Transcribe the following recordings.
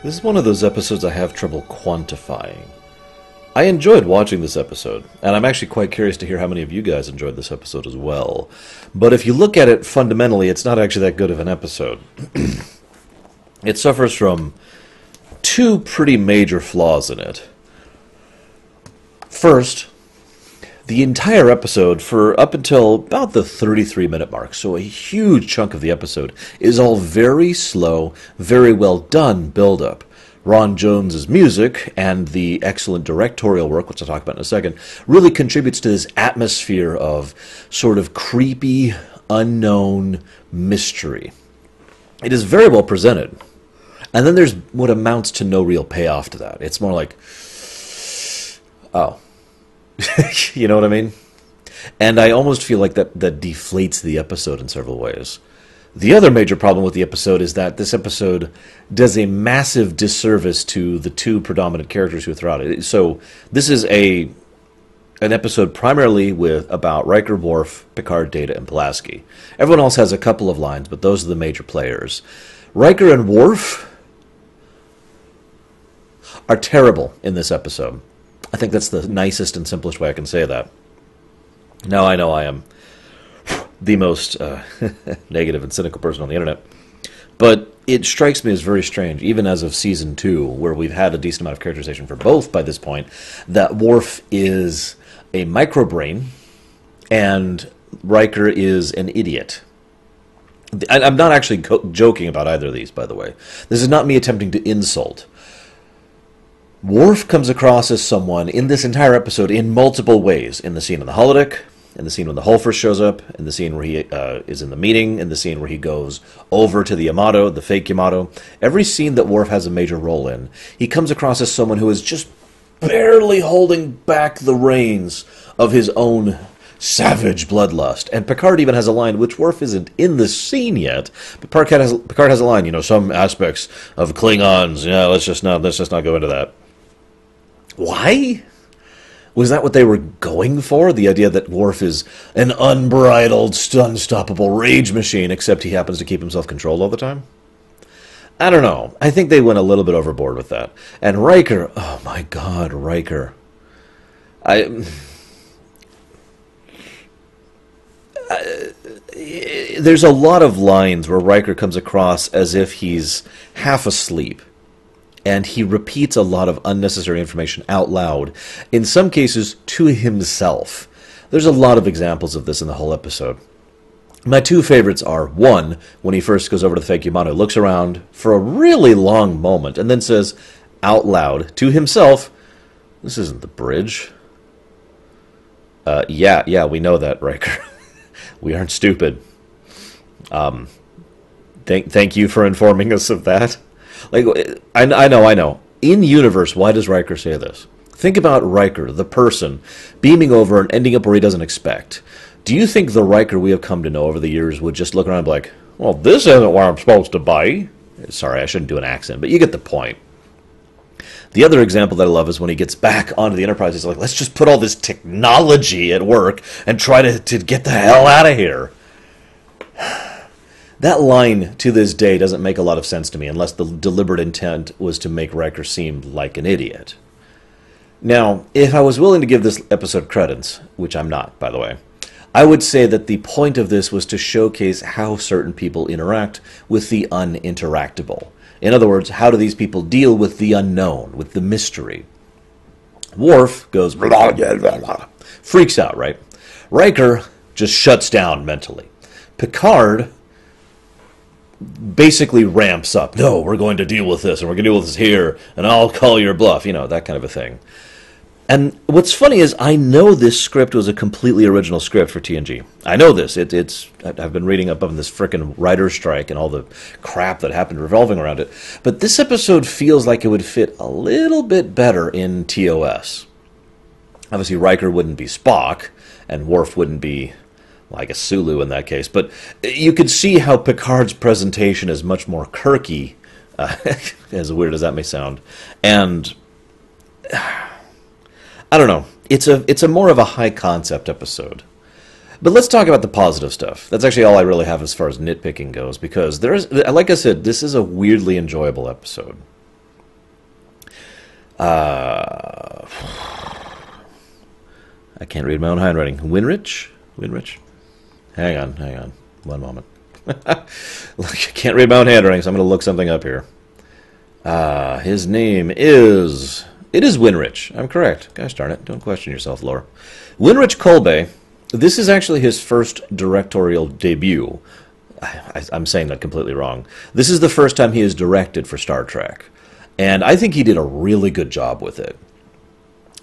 This is one of those episodes I have trouble quantifying. I enjoyed watching this episode, and I'm actually quite curious to hear how many of you guys enjoyed this episode as well. But if you look at it fundamentally, it's not actually that good of an episode. It suffers from two pretty major flaws in it. First, the entire episode, for up until about the 33-minute mark, so a huge chunk of the episode, is all very slow, very well done build-up. Ron Jones's music and the excellent directorial work, which I'll talk about in a second, really contributes to this atmosphere of sort of creepy, unknown mystery. It is very well presented. And then there's what amounts to no real payoff to that. It's more like, oh. You know what I mean? And I almost feel like that deflates the episode in several ways. The other major problem with the episode is that this episode does a massive disservice to the two predominant characters who are throughout it. So this is an episode primarily about Riker, Worf, Picard, Data, and Pulaski. Everyone else has a couple of lines, but those are the major players. Riker and Worf are terrible in this episode. I think that's the nicest and simplest way I can say that. Now I know I am the most negative and cynical person on the internet, but it strikes me as very strange, even as of Season 2, where we've had a decent amount of characterization for both by this point, that Worf is a microbrain and Riker is an idiot. I'm not actually joking about either of these, by the way. This is not me attempting to insult. Worf comes across as someone in this entire episode in multiple ways. In the scene on the holodeck, in the scene when the Hull first shows up, in the scene where he is in the meeting, in the scene where he goes over to the Yamato, the fake Yamato. Every scene that Worf has a major role in, he comes across as someone who is just barely holding back the reins of his own savage bloodlust. And Picard even has a line, which Worf isn't in the scene yet, but Picard has a line, some aspects of Klingons, let's just not go into that. Why? Was that what they were going for? The idea that Worf is an unbridled, unstoppable rage machine, except he happens to keep himself controlled all the time? I don't know. I think they went a little bit overboard with that. And Riker, oh my god, Riker. There's a lot of lines where Riker comes across as if he's half asleep. And he repeats a lot of unnecessary information out loud, in some cases to himself. There's a lot of examples of this in the whole episode. My two favorites are, one, when he first goes over to the fake Yamato, looks around for a really long moment, and then says out loud to himself, "This isn't the bridge." Yeah, we know that, Riker. We aren't stupid. Thank you for informing us of that. Like, I know. In universe, why does Riker say this? Think about Riker, the person, beaming over and ending up where he doesn't expect. Do you think the Riker we have come to know over the years would just look around and be like, well, this isn't where I'm supposed to be? Sorry, I shouldn't do an accent, but you get the point. The other example that I love is when he gets back onto the Enterprise, he's like, let's just put all this technology at work and try to get the hell out of here. That line, to this day, doesn't make a lot of sense to me, unless the deliberate intent was to make Riker seem like an idiot. Now, if I was willing to give this episode credence, which I'm not, by the way, I would say that the point of this was to showcase how certain people interact with the uninteractable. In other words, how do these people deal with the unknown, with the mystery? Worf goes, blah, blah, blah, blah, freaks out, right? Riker just shuts down mentally. Picard basically ramps up. No, we're going to deal with this, and we're going to deal with this here, and I'll call your bluff, that kind of a thing. And what's funny is I know this script was a completely original script for TNG. I know this. I've been reading up on this frickin' writer's strike and all the crap that happened revolving around it. But this episode feels like it would fit a little bit better in TOS. Obviously, Riker wouldn't be Spock, and Worf wouldn't be, I guess, Sulu in that case. But you could see how Picard's presentation is much more Kirky, as weird as that may sound. And I don't know. It's a more of a high concept episode. But let's talk about the positive stuff. That's actually all I really have as far as nitpicking goes, because like I said, this is a weirdly enjoyable episode. I can't read my own handwriting. Winrich? Winrich? Hang on. One moment. Look, I can't read my own handwriting, so I'm going to look something up here. His name is... It is Winrich. I'm correct. Gosh darn it. Don't question yourself, Laura. Winrich Kolbe. This is actually his first directorial debut. I'm saying that completely wrong. This is the first time he has directed for Star Trek. And I think he did a really good job with it.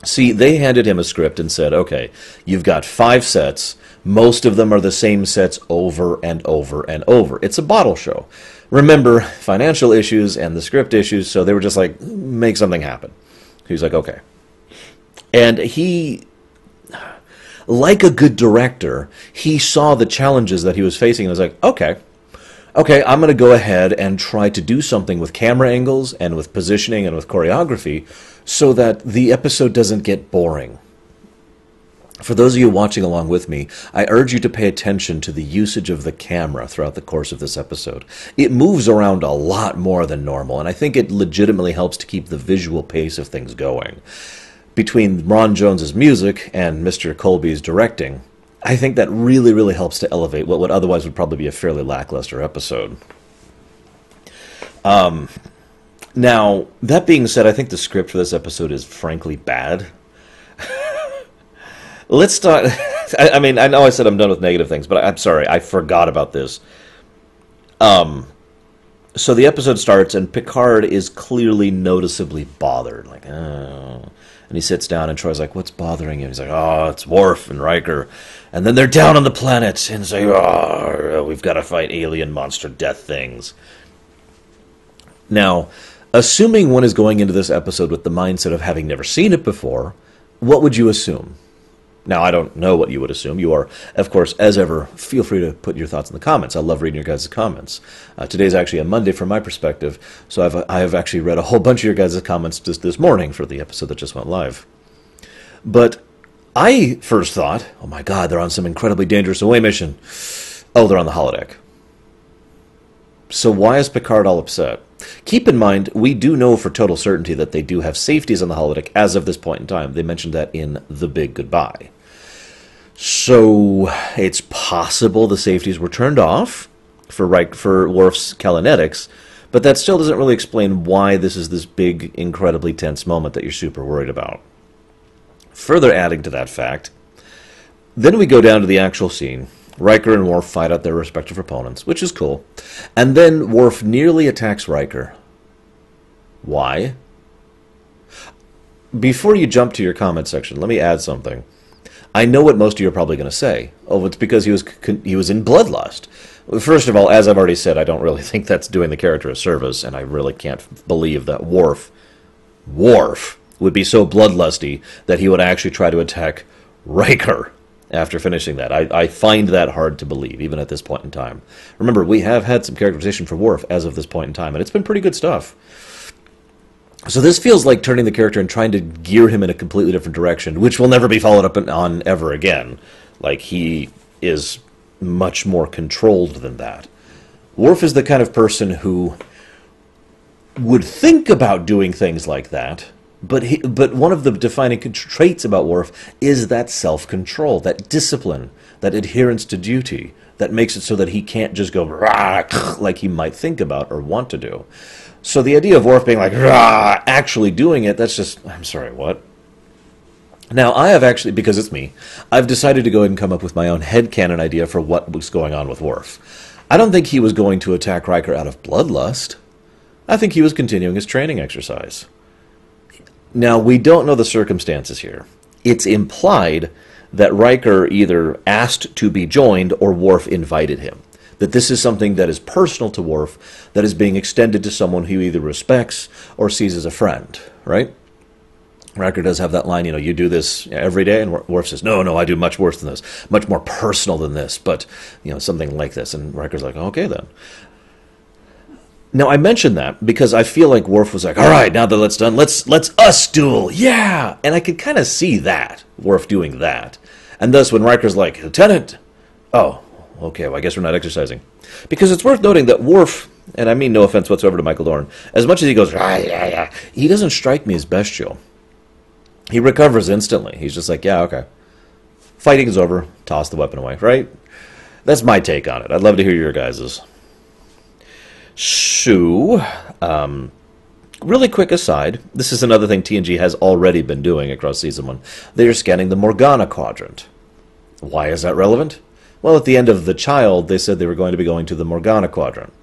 See, they handed him a script and said, okay, you've got 5 sets. Most of them are the same sets over and over and over. It's a bottle show. Remember, financial issues and the script issues, so they were just like, make something happen. He's like, okay. And he, like a good director, he saw the challenges that he was facing and was like, okay, I'm going to go ahead and try to do something with camera angles and with positioning and with choreography so that the episode doesn't get boring. For those of you watching along with me, I urge you to pay attention to the usage of the camera throughout the course of this episode. It moves around a lot more than normal, and I think it legitimately helps to keep the visual pace of things going. Between Ron Jones's music and Mr. Colby's directing, I think that really, really helps to elevate what would otherwise would probably be a fairly lackluster episode. Now, that being said, I think the script for this episode is frankly bad. Let's start... I mean, I know I said I'm done with negative things, but I'm sorry, I forgot about this. So the episode starts, and Picard is clearly noticeably bothered. Like, oh... And he sits down, and Troy's like, what's bothering you? He's like, oh, it's Worf and Riker. And then they're down on the planet, and say, oh, we've got to fight alien monster death things. Now, assuming one is going into this episode with the mindset of having never seen it before, what would you assume? Now, I don't know what you would assume. You are, of course, as ever, feel free to put your thoughts in the comments. I love reading your guys' comments. Today's actually a Monday from my perspective, so I have actually read a whole bunch of your guys' comments just this morning for the episode that just went live. But I first thought, oh my god, they're on some incredibly dangerous away mission. Oh, they're on the holodeck. So why is Picard all upset? Keep in mind, we do know for total certainty that they do have safeties on the holodeck as of this point in time. They mentioned that in The Big Goodbye. So it's possible the safeties were turned off for Worf's Kalanetics, but that still doesn't really explain why this is this big, incredibly tense moment that you're super worried about. Further adding to that fact, then we go down to the actual scene. Riker and Worf fight out their respective opponents, which is cool. And then Worf nearly attacks Riker. Why? Before you jump to your comment section, let me add something. I know what most of you are probably going to say. Oh, it's because he was in bloodlust. First of all, as I've already said, I don't really think that's doing the character a service, and I really can't believe that Worf would be so bloodlusty that he would actually try to attack Riker after finishing that. I find that hard to believe, even at this point in time. Remember, we have had some characterization for Worf as of this point in time, and it's been pretty good stuff. So this feels like turning the character and trying to gear him in a completely different direction, which will never be followed up on ever again. Like, he is much more controlled than that. Worf is the kind of person who would think about doing things like that, but one of the defining traits about Worf is that self-control, that discipline, that adherence to duty, that makes it so that he can't just go rah, like he might think about or want to do. So the idea of Worf being like, rah, actually doing it, that's just, I'm sorry, what? Now, I have actually, because it's me, I've decided to go ahead and come up with my own headcanon idea for what was going on with Worf. I don't think he was going to attack Riker out of bloodlust. I think he was continuing his training exercise. Now, we don't know the circumstances here. It's implied that Riker either asked to be joined or Worf invited him. That this is something that is personal to Worf, that is being extended to someone who either respects or sees as a friend, right? Riker does have that line, you know, you do this every day, and Worf says, no, I do much worse than this, much more personal than this, but, you know, something like this. And Riker's like, okay, then. Now, I mentioned that because I feel like Worf was like, all right, now that that's done, let's us duel, yeah! And I could kind of see that, Worf doing that. And thus, when Riker's like, Lieutenant, oh, okay, well, I guess we're not exercising. Because it's worth noting that Worf and I mean no offense whatsoever to Michael Dorn, as much as he goes, "Ah, yeah, yeah," he doesn't strike me as bestial. He recovers instantly. He's just like, yeah, okay. Fighting is over. Toss the weapon away, right? That's my take on it. I'd love to hear your guys's. So, really quick aside, this is another thing TNG has already been doing across Season 1. They are scanning the Morgana Quadrant. Why is that relevant? Well, at the end of The Child, they said they were going to be going to the Morgana Quadrant.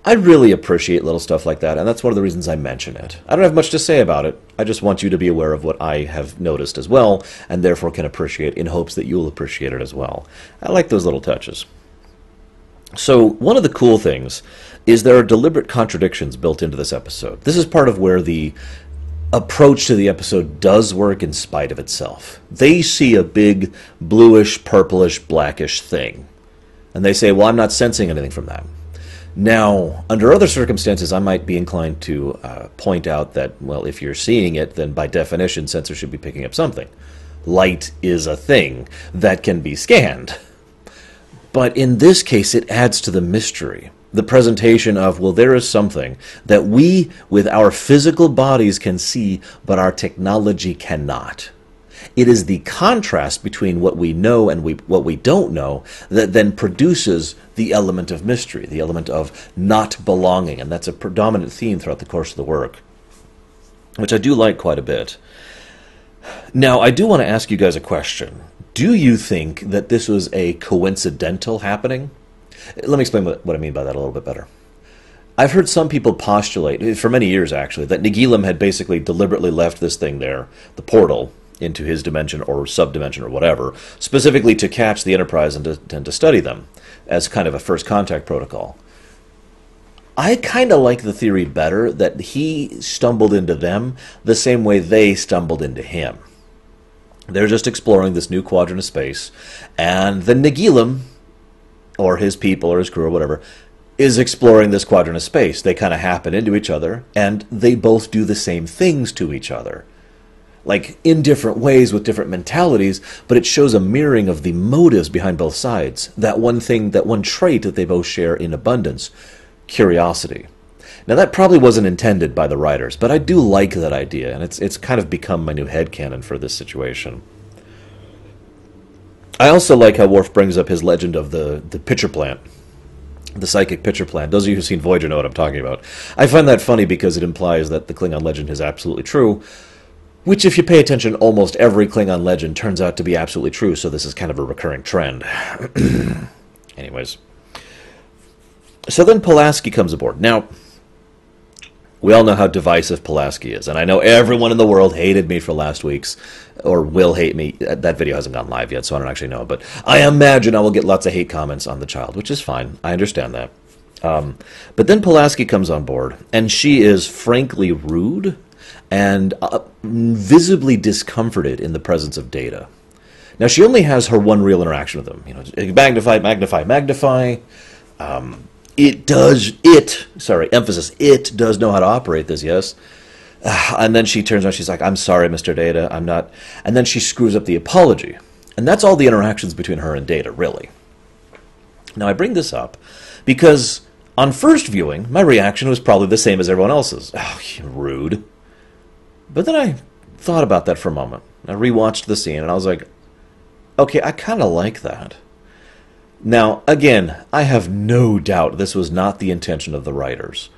I really appreciate little stuff like that, and that's one of the reasons I mention it. I don't have much to say about it. I just want you to be aware of what I have noticed as well, and therefore can appreciate in hopes that you'll appreciate it as well. I like those little touches. So, one of the cool things is there are deliberate contradictions built into this episode. This is part of where the approach to the episode does work in spite of itself. They see a big bluish, purplish, blackish thing, and they say, well, I'm not sensing anything from that. Now, under other circumstances, I might be inclined to point out that, well, if you're seeing it, then by definition, sensors should be picking up something. Light is a thing that can be scanned. But in this case, it adds to the mystery. The presentation of, well, there is something that we, with our physical bodies, can see, but our technology cannot. It is the contrast between what we know and what we don't know that then produces the element of mystery, the element of not belonging, and that's a predominant theme throughout the course of the work, which I do like quite a bit. Now, I do want to ask you guys a question. Do you think that this was a coincidental happening? Let me explain what I mean by that a little bit better. I've heard some people postulate, for many years actually, that Nagilum had basically deliberately left this thing there, the portal, into his dimension or subdimension or whatever, specifically to catch the Enterprise and to study them as kind of a first contact protocol. I kind of like the theory better that he stumbled into them the same way they stumbled into him. They're just exploring this new quadrant of space, and the Nagilum, or his people or his crew or whatever, is exploring this quadrant of space. They kind of happen into each other, and they both do the same things to each other. Like, in different ways with different mentalities, but it shows a mirroring of the motives behind both sides. That one thing, that one trait that they both share in abundance, curiosity. Now, that probably wasn't intended by the writers, but I do like that idea, and it's kind of become my new headcanon for this situation. I also like how Worf brings up his legend of the pitcher plant, the psychic pitcher plant. Those of you who've seen Voyager know what I'm talking about. I find that funny because it implies that the Klingon legend is absolutely true, which, if you pay attention, almost every Klingon legend turns out to be absolutely true, so this is kind of a recurring trend. Anyways. So then Pulaski comes aboard. Now, we all know how divisive Pulaski is, and I know everyone in the world hated me for last week's, or will hate me. That video hasn't gone live yet, so I don't actually know, but I imagine I will get lots of hate comments on The Child, which is fine. I understand that. But then Pulaski comes on board, and she is frankly rude and visibly discomforted in the presence of Data. Now, she only has her one real interaction with him. You know, magnify, magnify, magnify. It does know how to operate this, yes. And then she turns around, she's like, I'm sorry, Mr. Data, I'm not. And then she screws up the apology. And that's all the interactions between her and Data, really. Now, I bring this up because on first viewing, my reaction was probably the same as everyone else's. Oh, rude. But then I thought about that for a moment. I rewatched the scene, and I was like, okay, I kind of like that. Now, again, I have no doubt this was not the intention of the writers.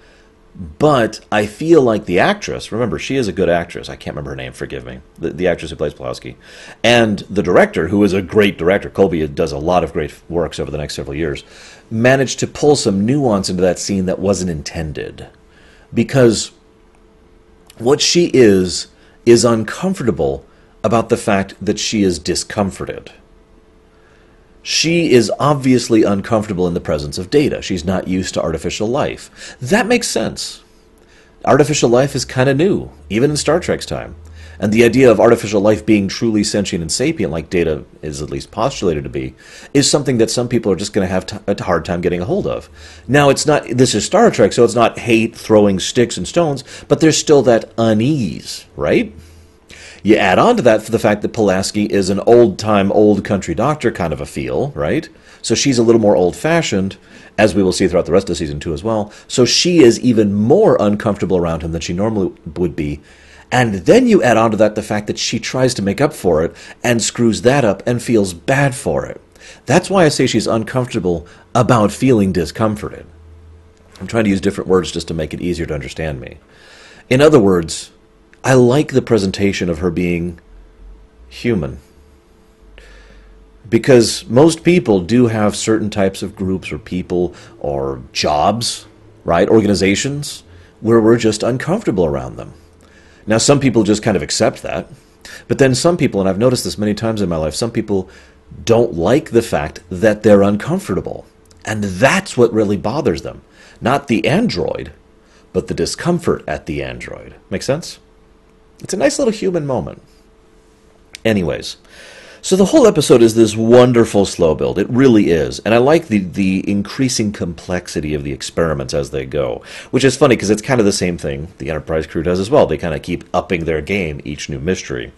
But I feel like the actress, remember, she is a good actress. I can't remember her name, forgive me. The actress who plays Pulaski. And the director, who is a great director, Colby does a lot of great works over the next several years, managed to pull some nuance into that scene that wasn't intended. Because what she is uncomfortable about the fact that she is discomforted. She is obviously uncomfortable in the presence of Data. She's not used to artificial life. That makes sense. Artificial life is kind of new, even in Star Trek's time. And the idea of artificial life being truly sentient and sapient, like Data is at least postulated to be, is something that some people are just going to have a hard time getting a hold of. Now, this is Star Trek, so it's not hate throwing sticks and stones, but there's still that unease, right? You add on to that for the fact that Pulaski is an old-time, old country doctor kind of a feel, right? So she's a little more old-fashioned, as we will see throughout the rest of season 2 as well. So she is even more uncomfortable around him than she normally would be. And then you add on to that the fact that she tries to make up for it and screws that up and feels bad for it. That's why I say she's uncomfortable about feeling discomforted. I'm trying to use different words just to make it easier to understand me. In other words, I like the presentation of her being human. Because most people do have certain types of groups or people or jobs, right, organizations, where we're just uncomfortable around them. Now, some people just kind of accept that. But then some people, and I've noticed this many times in my life, some people don't like the fact that they're uncomfortable. And that's what really bothers them. Not the android, but the discomfort at the android. Make sense? It's a nice little human moment. Anyways, so the whole episode is this wonderful slow build. It really is. And I like the increasing complexity of the experiments as they go, which is funny because it's kind of the same thing the Enterprise crew does as well. They kind of keep upping their game each new mystery.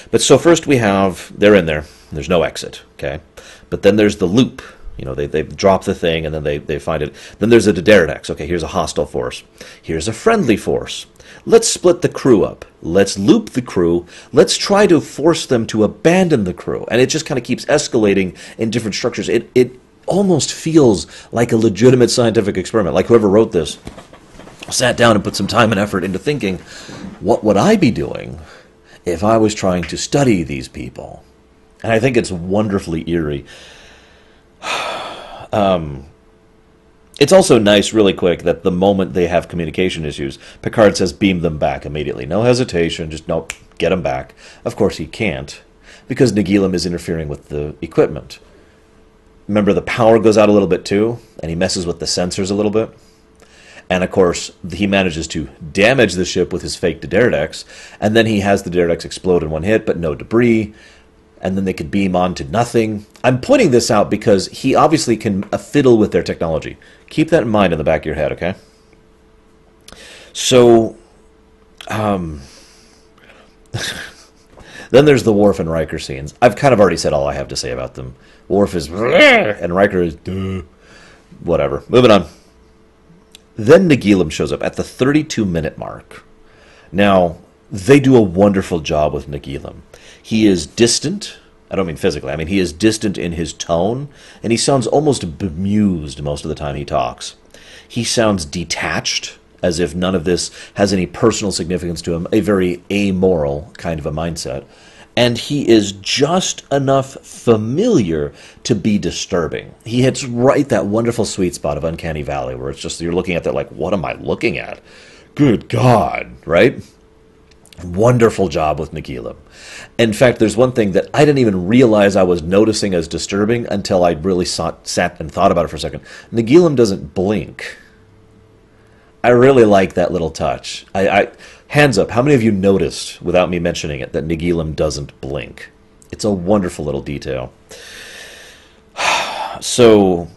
But so first we have, they're in there. There's no exit, okay? But then there's the loop. You know, they drop the thing and then they find it. Then there's a Diderdex. Okay, here's a hostile force. Here's a friendly force. Let's split the crew up. Let's loop the crew. Let's try to force them to abandon the crew. And it just kind of keeps escalating in different structures. It almost feels like a legitimate scientific experiment. Like whoever wrote this sat down and put some time and effort into thinking, what would I be doing if I was trying to study these people? And I think it's wonderfully eerie. It's also nice, really quick, that the moment they have communication issues, Picard says, beam them back immediately. No hesitation, just, nope, get them back. Of course he can't, because Nagilum is interfering with the equipment. Remember, the power goes out a little bit too, and he messes with the sensors a little bit. And, of course, he manages to damage the ship with his fake Diderdex, and then he has the Diderdex explode in one hit, but no debris. And then they could beam on to nothing. I'm pointing this out because he obviously can fiddle with their technology. Keep that in mind in the back of your head, okay? So, then there's the Worf and Riker scenes. I've kind of already said all I have to say about them. Worf is and Riker is whatever. Moving on. Then Nagilum shows up at the 32-minute mark. Now, they do a wonderful job with Nagilum. He is distant. I don't mean physically. I mean, he is distant in his tone, and he sounds almost bemused most of the time he talks. He sounds detached, as if none of this has any personal significance to him, a very amoral kind of a mindset. And he is just enough familiar to be disturbing. He hits right that wonderful sweet spot of Uncanny Valley, where it's just, you're looking at that like, what am I looking at? Good God, right? Wonderful job with Nagilum. In fact, there's one thing that I didn't even realize I was noticing as disturbing until I really sat and thought about it for a second. Nagilum doesn't blink. I really like that little touch. Hands up, how many of you noticed, without me mentioning it, that Nagilum doesn't blink? It's a wonderful little detail. So,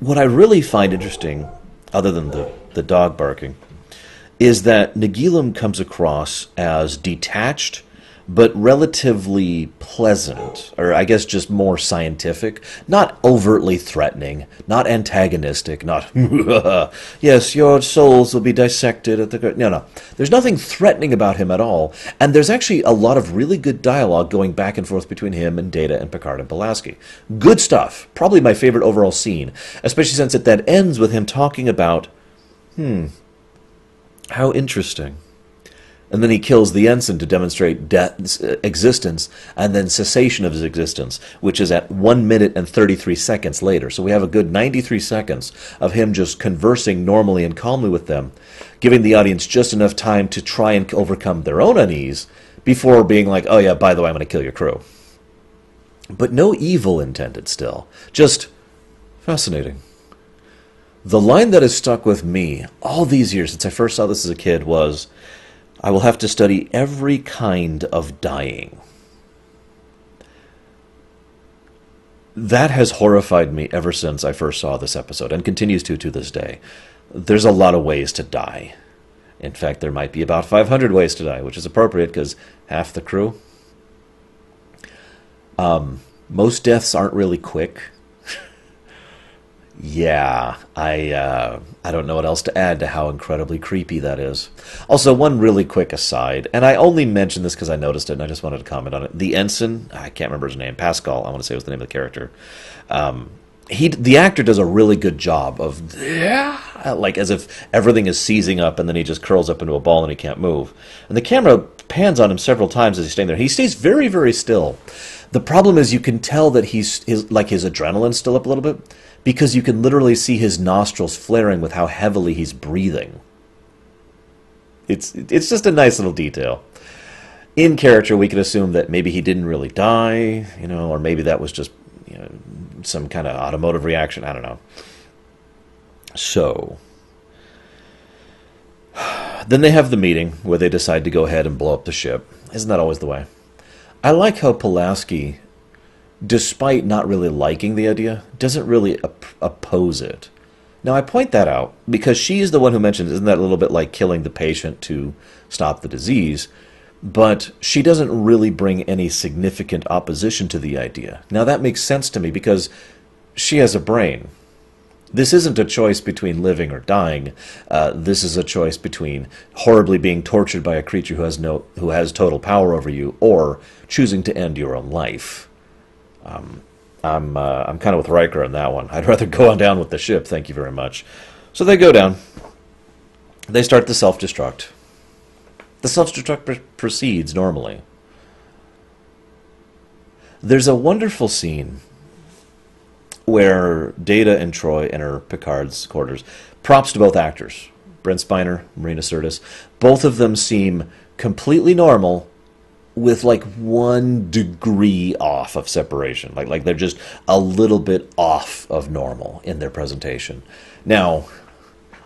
what I really find interesting, other than the dog barking, is that Nagilum comes across as detached, but relatively pleasant, or I guess just more scientific, not overtly threatening, not antagonistic, not, yes, your souls will be dissected at the... No. There's nothing threatening about him at all, and there's actually a lot of really good dialogue going back and forth between him and Data and Picard and Pulaski. Good stuff. Probably my favorite overall scene, especially since it then ends with him talking about, how interesting. And then he kills the ensign to demonstrate existence and then cessation of his existence, which is at 1 minute and 33 seconds later. So we have a good 93 seconds of him just conversing normally and calmly with them, giving the audience just enough time to try and overcome their own unease before being like, oh yeah, by the way, I'm going to kill your crew. But no evil intended still. Just fascinating. The line that has stuck with me all these years since I first saw this as a kid was, I will have to study every kind of dying. That has horrified me ever since I first saw this episode, and continues to this day. There's a lot of ways to die. In fact, there might be about 500 ways to die, which is appropriate because half the crew. Most deaths aren't really quick. Yeah, I don't know what else to add to how incredibly creepy that is. Also, one really quick aside, and I only mentioned this because I noticed it and I just wanted to comment on it. The ensign, I can't remember his name, Pascal, I want to say was the name of the character. The actor does a really good job of, like as if everything is seizing up and then he just curls up into a ball and he can't move. And the camera pans on him several times as he's staying there. He stays very, very still. The problem is you can tell that his adrenaline's still up a little bit because you can literally see his nostrils flaring with how heavily he's breathing. It's just a nice little detail. In character, we could assume that maybe he didn't really die, or maybe that was just some kind of automotive reaction. I don't know. So, then they have the meeting where they decide to go ahead and blow up the ship. Isn't that always the way? I like how Pulaski, despite not really liking the idea, doesn't really oppose it. Now, I point that out because she's the one who mentioned, isn't that a little bit like killing the patient to stop the disease? But she doesn't really bring any significant opposition to the idea. Now, that makes sense to me because she has a brain. This isn't a choice between living or dying. This is a choice between horribly being tortured by a creature who has total power over you, or choosing to end your own life. I'm kind of with Riker on that one. I'd rather go on down with the ship. Thank you very much. So they go down. They start the self-destruct. The self-destruct proceeds normally. There's a wonderful scene where Data and Troy enter Picard's quarters. Props to both actors. Brent Spiner, Marina Sirtis. Both of them seem completely normal with like 1 degree off of separation. Like they're just a little bit off of normal in their presentation. Now,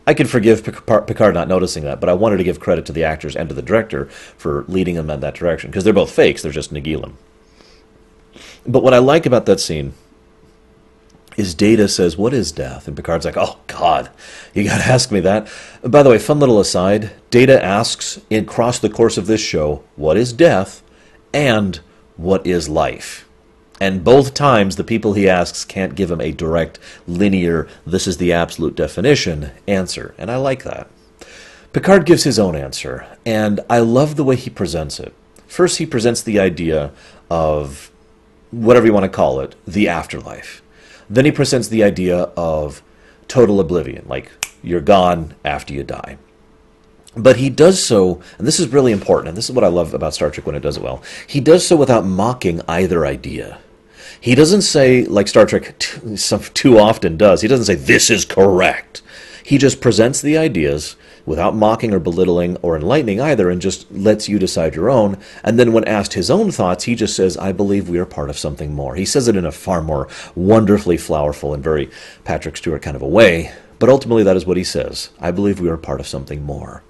I could forgive Picard not noticing that, but I wanted to give credit to the actors and to the director for leading them in that direction, because they're both fakes, they're just Nagilum. But what I like about that scene is Data says, "What is death?" And Picard's like, "Oh, God, you got to ask me that." And by the way, fun little aside, Data asks, across the course of this show, what is death and what is life? And both times, the people he asks can't give him a direct, linear, this is the absolute definition answer. And I like that. Picard gives his own answer, and I love the way he presents it. First, he presents the idea of, whatever you want to call it, the afterlife. Then he presents the idea of total oblivion, like you're gone after you die. But he does so, and this is really important, and this is what I love about Star Trek when it does it well, he does so without mocking either idea. He doesn't say, like Star Trek too often does, he doesn't say, this is correct. He just presents the ideas without mocking or belittling or enlightening either, and just lets you decide your own. And then when asked his own thoughts, he just says, I believe we are part of something more. He says it in a far more wonderfully flowerful and very Patrick Stewart kind of a way, but ultimately that is what he says. I believe we are part of something more,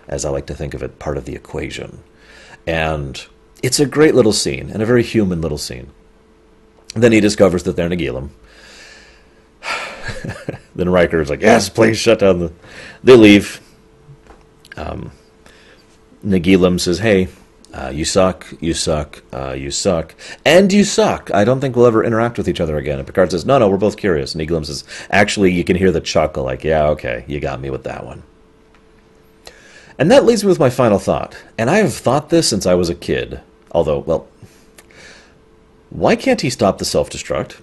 as I like to think of it, part of the equation. And it's a great little scene, and a very human little scene. Then he discovers that they're Nagilum. Then Riker is like, yes, please shut down the... They leave. Nagilum says, hey, you suck, you suck, you suck, and you suck. I don't think we'll ever interact with each other again. And Picard says, no, we're both curious. And Nagilum says, actually, you can hear the chuckle, like, yeah, okay, you got me with that one. And that leads me with my final thought. And I have thought this since I was a kid. Although, well... Why can't he stop the self-destruct?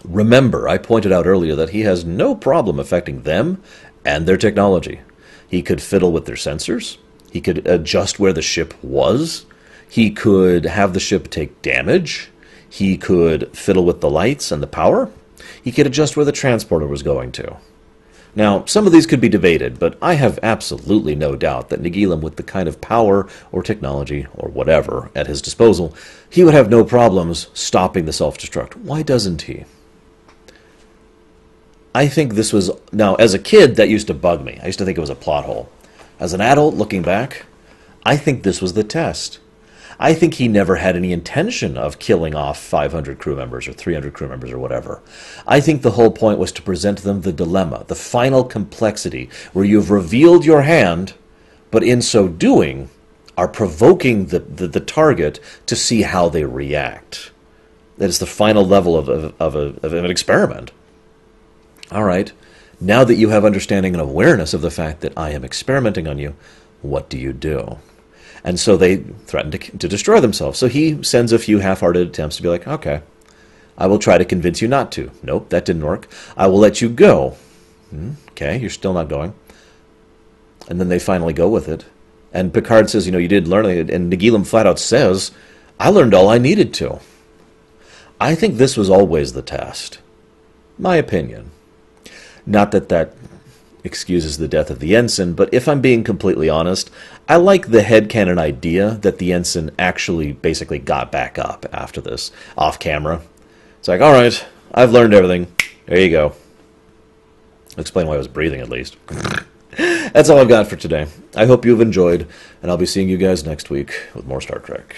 Remember, I pointed out earlier that he has no problem affecting them and their technology. He could fiddle with their sensors. He could adjust where the ship was. He could have the ship take damage. He could fiddle with the lights and the power. He could adjust where the transporter was going to. Now, some of these could be debated, but I have absolutely no doubt that Nagilum, with the kind of power or technology or whatever at his disposal, he would have no problems stopping the self-destruct. Why doesn't he? I think this was... Now, as a kid, that used to bug me. I used to think it was a plot hole. As an adult, looking back, I think this was the test. I think he never had any intention of killing off 500 crew members or 300 crew members or whatever. I think the whole point was to present them the dilemma, the final complexity, where you've revealed your hand, but in so doing are provoking the target to see how they react. That is the final level of an experiment. All right, now that you have understanding and awareness of the fact that I am experimenting on you, what do you do? And so they threaten to destroy themselves. So he sends a few half-hearted attempts to be like, okay, I will try to convince you not to. Nope, that didn't work. I will let you go. Okay, you're still not going. And then they finally go with it. And Picard says, you did learn it. And Nagilum flat out says, I learned all I needed to. I think this was always the test. My opinion. Not that excuses the death of the ensign, but if I'm being completely honest, I like the headcanon idea that the ensign actually basically got back up after this, off camera. It's like, all right, I've learned everything. There you go. Explain why I was breathing, at least. That's all I've got for today. I hope you've enjoyed, and I'll be seeing you guys next week with more Star Trek.